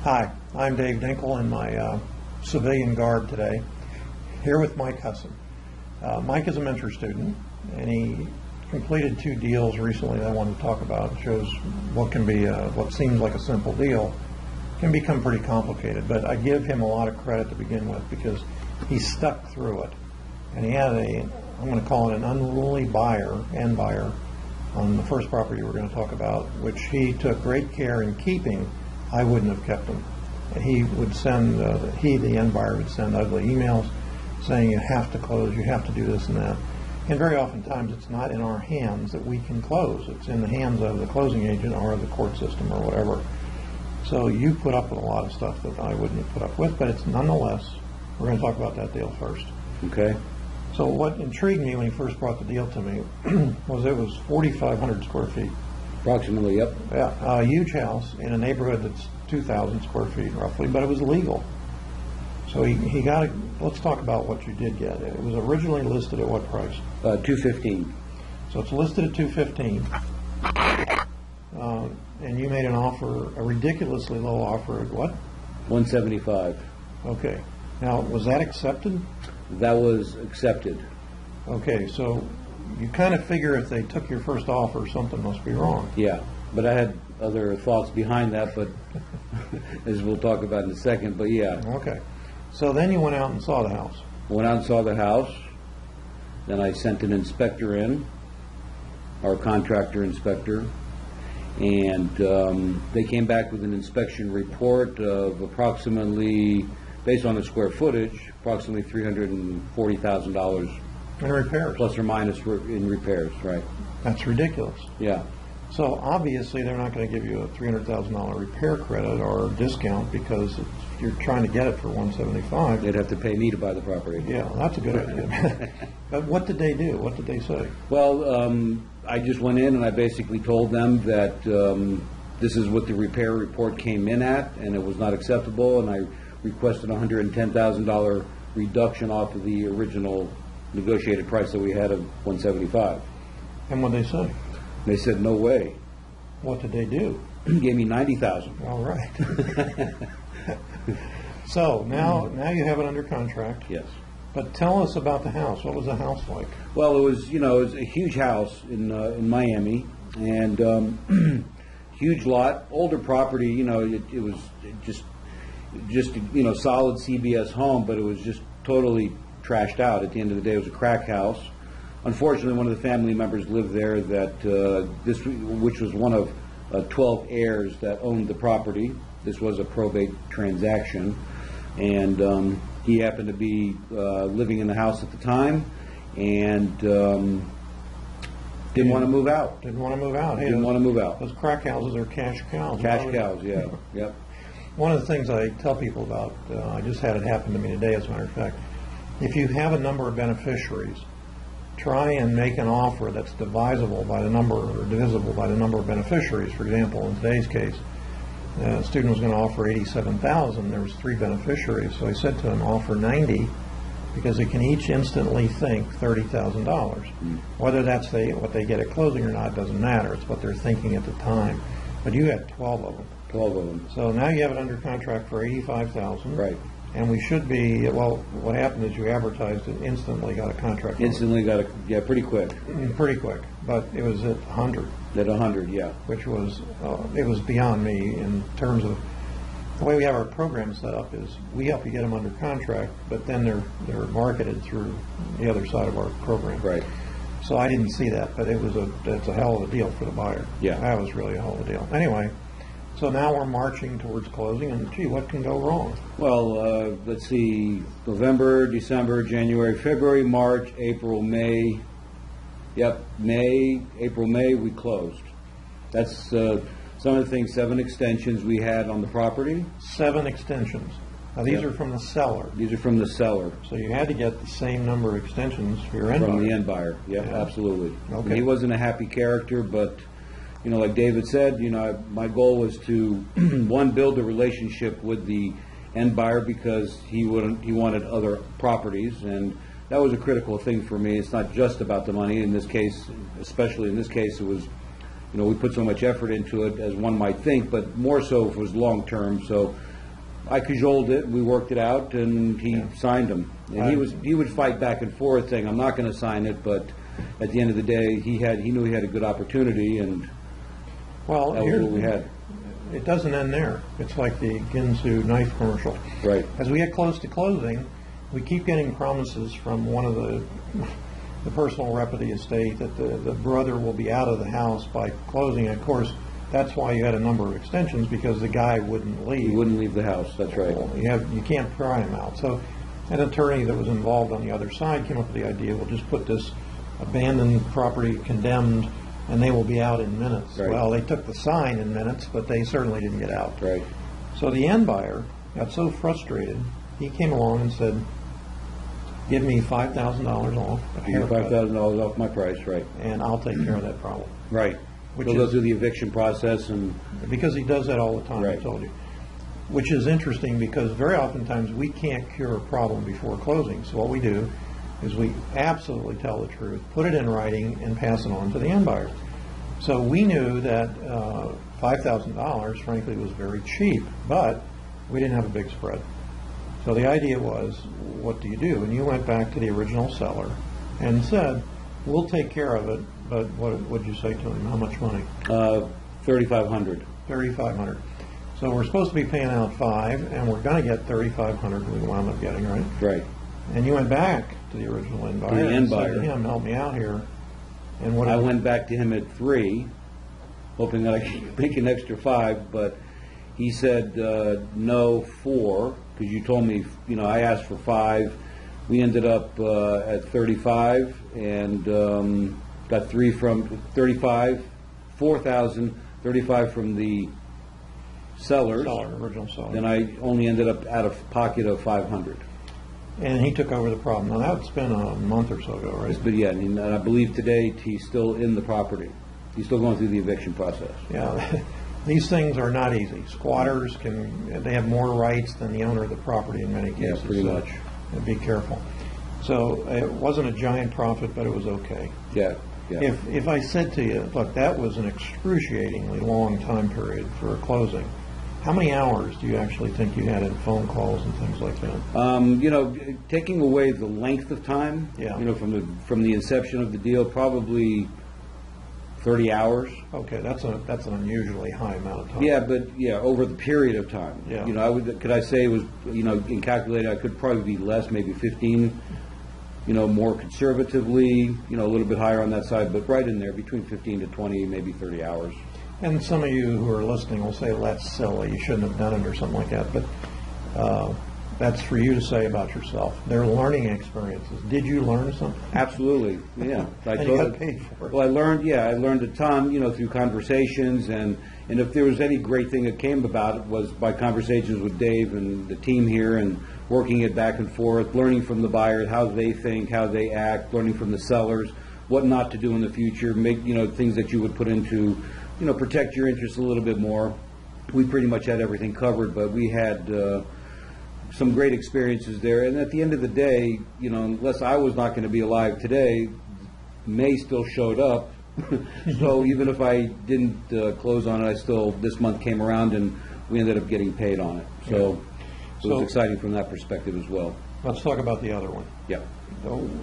Hi, I'm Dave Dinkel in my civilian garb today, here with Mike Husson. Mike is a mentor student, and he completed 2 deals recently that I wanted to talk about. It shows what can be what seems like a simple deal can become pretty complicated, but I give him a lot of credit to begin with because he stuck through it. And he had I'm going to call it an unruly buyer on the first property we're going to talk about, which he took great care in keeping. I wouldn't have kept him. He would send, the end buyer would send ugly emails saying you have to close, you have to do this and that. And very oftentimes it's not in our hands that we can close. It's in the hands of the closing agent or the court system or whatever. So you put up with a lot of stuff that I wouldn't have put up with, but it's nonetheless, we're going to talk about that deal first. Okay. So what intrigued me when he first brought the deal to me was it was 4,500 square feet. Approximately, yep. Yeah, a huge house in a neighborhood that's 2,000 square feet roughly, but it was legal. So he got let's talk about what you did get. It was originally listed at what price? $215. So it's listed at $215. And you made an offer, a ridiculously low offer at what? $175. Okay. Now, was that accepted? That was accepted. Okay, so you kind of figure if they took your first offer, something must be wrong. Yeah, but I had other thoughts behind that, but as we'll talk about in a second, but yeah. Okay. So then you went out and saw the house. Went out and saw the house. Then I sent an inspector in, our contractor inspector, and they came back with an inspection report of approximately, based on the square footage, approximately $340,000 In repairs. plus or minus in repairs, right? That's ridiculous. Yeah. So obviously they're not going to give you a $300,000 repair credit or discount because you're trying to get it for $175. They'd have to pay me to buy the property. Yeah, that's a good idea. But what did they do? What did they say? Well, I just went in and I basically told them that this is what the repair report came in at, and it was not acceptable, and I requested a $110,000 reduction off of the original negotiated price that we had of $175. And what did they say? They said, no way. What did they do? Gave me $90,000. All right. So now you have it under contract. Yes. But tell us about the house. What was the house like? Well, it was a huge house in Miami, and huge lot, older property. It was just solid CBS home, but it was just totally trashed out. At the end of the day, it was a crack house. Unfortunately, one of the family members lived there which was one of 12 heirs that owned the property. This was a probate transaction, and he happened to be living in the house at the time, and didn't want to move out. Didn't want to move out. Hey, Didn't want to move out. Those crack houses are cash cows. Cash cows, yeah. Yep. One of the things I tell people about, I just had it happen to me today, as a matter of fact, if you have a number of beneficiaries, try and make an offer that's divisible by the number of beneficiaries. For example, in today's case, the student was going to offer $87,000. There was 3 beneficiaries, so I said to him, offer 90, because they can each instantly think $30,000. Whether that's what they get at closing or not doesn't matter. It's what they're thinking at the time. But you had 12 of them. 12 of them. So now you have it under contract for $85,000. Right. And we should be, well, what happened is you advertised it, instantly got a contract. Instantly got it, yeah, pretty quick. Pretty quick, but it was at 100. At 100, yeah. Which was, it was beyond me in terms of, the way we have our program set up is we help you get them under contract, but then they're marketed through the other side of our program. Right. So I didn't see that, but it's a hell of a deal for the buyer. Yeah. That was really a hell of a deal. Anyway, so now we're marching towards closing, and gee, what can go wrong? Well, let's see, November, December, January, February, March, April, May. Yep, April, May, we closed. That's some of the things, 7 extensions we had on the property. 7 extensions. Now these are from the seller. These are from the seller. So you had to get the same number of extensions for your end buyer. From the end buyer, yeah, absolutely. Okay. And he wasn't a happy character, but like David said, my goal was to, one, build a relationship with the end buyer because he wanted other properties, and that was a critical thing for me. It's not just about the money. In this case, especially in this case, it was, we put so much effort into it as one might think, but more so if it was long term. So I cajoled it, we worked it out, and he signed them. And he would fight back and forth saying, I'm not going to sign it, but at the end of the day, he knew he had a good opportunity, and Well, that was what we had. it doesn't end there. It's like the Ginsu knife commercial. Right. As we get close to closing, we keep getting promises from one of the personal rep of the estate that the brother will be out of the house by closing. Of course, that's why you had a number of extensions, because the guy wouldn't leave. He wouldn't leave the house, that's right. You can't pry him out. So an attorney that was involved on the other side came up with the idea, we'll just put this abandoned property condemned, and they will be out in minutes. Right. Well, they took the sign in minutes, but they certainly didn't get out. Right. So the end buyer got so frustrated, he came along and said, give me $5,000 off, a haircut, $5,000 off my price, right. and I'll take care of that problem. Right. Which We'll go is- through the eviction process and, Because he does that all the time, I Right. told you. Which is interesting, because very oftentimes we can't cure a problem before closing. So what we do is we absolutely tell the truth, put it in writing, and pass it on to the end buyer. So we knew that $5,000, frankly, was very cheap, but we didn't have a big spread. So the idea was, what do you do? And you went back to the original seller and said, we'll take care of it, but what did you say to him? How much money? $3,500. $3,500. So we're supposed to be paying out $5,000, and we're going to get $3,500. We wound up getting, right? Right. And you went back to the original end buyer the end and said buyer. to him, "Help me out here." And what? I went back to him at 3, hoping that I could make an extra 5, but he said no, 4, because you told me, I asked for 5. We ended up at 35 and got 3 from 35, 4,000, 35 from the sellers. Original seller. Then I only ended up out of pocket of 500. And he took over the problem. Now that's been a month or so ago, right? But yeah, and I believe today he's still in the property. He's still going through the eviction process. Yeah. These things are not easy. Squatters they have more rights than the owner of the property in many cases. Yeah, pretty much. Be careful. So it wasn't a giant profit, but it was okay. Yeah, yeah. If I said to you, look, that was an excruciatingly long time period for a closing, how many hours do you actually think you had in phone calls and things like that? Taking away the length of time, Yeah. From the inception of the deal, probably 30 hours. Okay, that's an unusually high amount of time. Yeah, but over the period of time. Yeah. Could I say it was, in calculated, I could probably be less, maybe 15, more conservatively, a little bit higher on that side, but right in there, between 15 to 20, maybe 30 hours. And some of you who are listening will say, well, that's silly, you shouldn't have done it or something like that, but that's for you to say about yourself. They're learning experiences. Did you learn something? Absolutely, yeah. And you got paid for it. Well, I learned a ton, through conversations, and if there was any great thing that came about, it was by conversations with Dave and the team here, and working it back and forth, learning from the buyers, how they think, how they act, learning from the sellers, what not to do in the future, make, things that you would put into, protect your interests a little bit more. We pretty much had everything covered, but we had some great experiences there. And at the end of the day, unless I was not going to be alive today, May still showed up. So even if I didn't close on it, this month came around and we ended up getting paid on it. So it was exciting from that perspective as well. Let's talk about the other one. Yeah.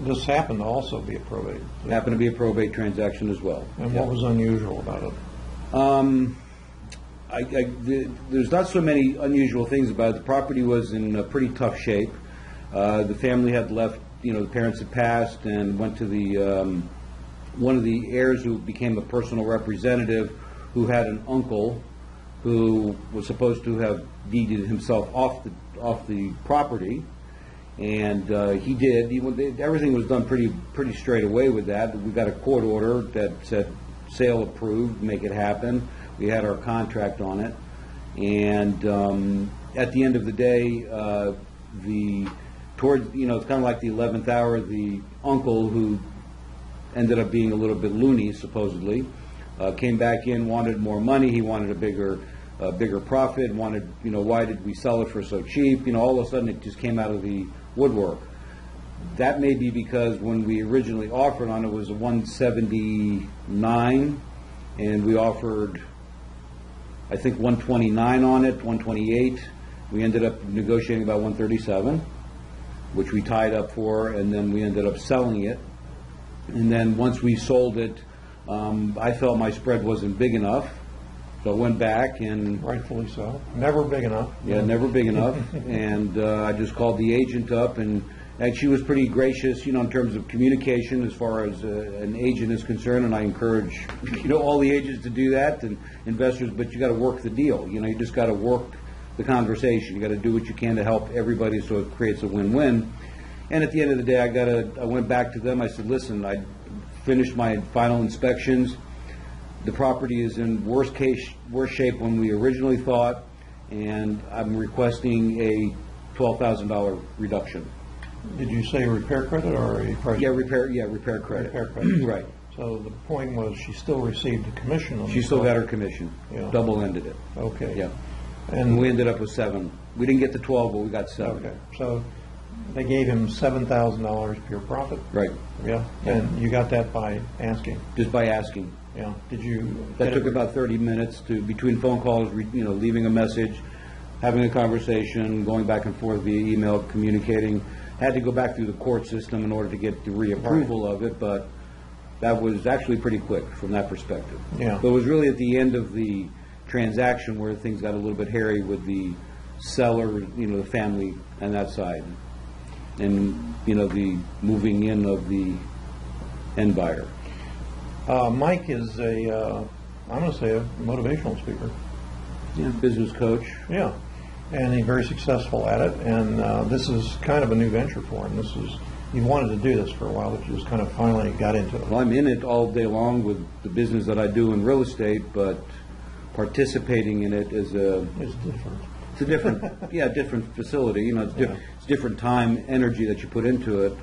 This happened to also be a probate. It happened to be a probate transaction as well. And what was unusual about it? There's not so many unusual things about it. The property was in pretty tough shape. The family had left, the parents had passed and went to the one of the heirs who became a personal representative, who had an uncle who was supposed to have deeded himself off the property, and he did. Everything was done pretty straight away with that. We got a court order that said sale approved, make it happen. We had our contract on it, and at the end of the day, it's kind of like the 11th hour. The uncle, who ended up being a little bit loony, supposedly, came back in, wanted more money. He wanted a bigger profit. Wanted, why did we sell it for so cheap? All of a sudden it just came out of the woodwork. That may be because when we originally offered on it was a 179, and we offered, I think, 129 on it, 128, We ended up negotiating about 137, which we tied up for, and then we ended up selling it. And then once we sold it, I felt my spread wasn't big enough, so I went back and... Rightfully so. Never big enough. Yeah, never big enough. And I just called the agent up, and she was pretty gracious, in terms of communication as far as an agent is concerned, and I encourage, all the agents to do that, and investors, but you got to work the deal. You just got to work the conversation. You got to do what you can to help everybody so it creates a win-win. And at the end of the day, I went back to them. I said, listen, I finished my final inspections. The property is in worse shape when we originally thought, and I'm requesting a $12,000 reduction. Did you say repair credit or a price? Yeah, repair credit. Repair credit. Right. So the point was she still received a commission on She still got her commission. Yeah. Double-ended it. Okay. Yeah. And we ended up with 7. We didn't get the 12, but we got 7. Okay. So they gave him $7,000 pure profit? Right. Yeah. And you got that by asking? Just by asking. Yeah. Did you? That took about 30 minutes between phone calls, leaving a message, having a conversation, going back and forth via email, communicating. Had to go back through the court system in order to get the reapproval of it, but that was actually pretty quick from that perspective. Yeah. But it was really at the end of the transaction where things got a little bit hairy with the seller, the family and that side, and the moving in of the end buyer. Mike is I'm going to say a motivational speaker. Yeah, business coach. Yeah, and he's very successful at it. And this is kind of a new venture for him. He wanted to do this for a while, but just kind of finally got into it. Well, I'm in it all day long with the business that I do in real estate, but participating in it is It's different. It's a different, different facility. It's different time, energy that you put into it,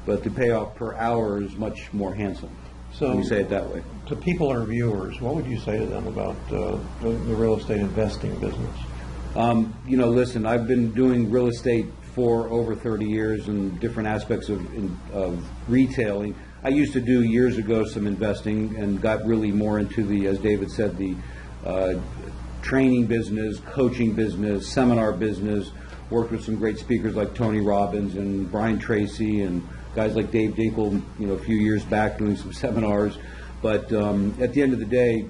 but the payoff per hour is much more handsome. So, let me say it that way. To people or viewers, what would you say to them about the real estate investing business? Listen, I've been doing real estate for over 30 years in different aspects of retailing. I used to do years ago some investing and got really more into the, as David said, the training business, coaching business, seminar business. Worked with some great speakers like Tony Robbins and Brian Tracy and guys like Dave Dinkel, a few years back doing some seminars. But at the end of the day,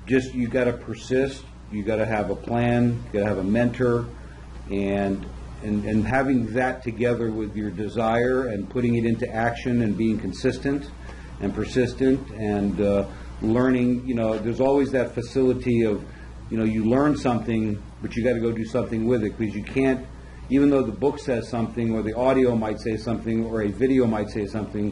just you got to persist. You got to have a plan. You got to have a mentor, and having that together with your desire and putting it into action and being consistent and persistent and learning. There's always that facility of, you learn something, but you got to go do something with it, because you can't. Even though the book says something, or the audio might say something, or a video might say something,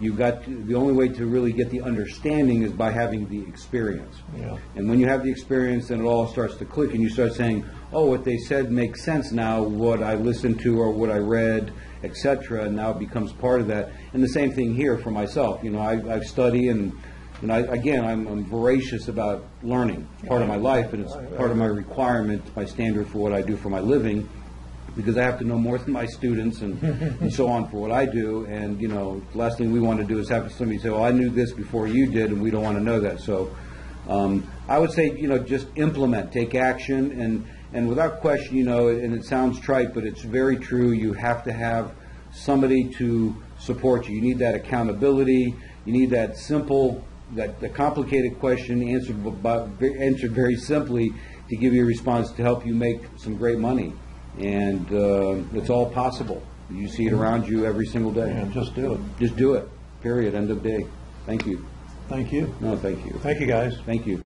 the only way to really get the understanding is by having the experience. Yeah. And when you have the experience, then it all starts to click, and you start saying, oh, what they said makes sense now, what I listened to or what I read, etc., and now it becomes part of that. And the same thing here for myself. I study, and I'm voracious about learning. It's part of my life, and it's part of my requirement, my standard for what I do for my living, because I have to know more than my students and so on for what I do. And, the last thing we want to do is have somebody say, well, I knew this before you did, and we don't want to know that. So I would say, just implement, take action, and without question, and it sounds trite, but it's very true, you have to have somebody to support you. You need that accountability. You need that simple, the complicated question answered very simply to give you a response to help you make some great money. And it's all possible. You see it around you every single day. Yeah, just do it. Just do it. Period. End of day. Thank you. Thank you. No, thank you. Thank you, guys. Thank you.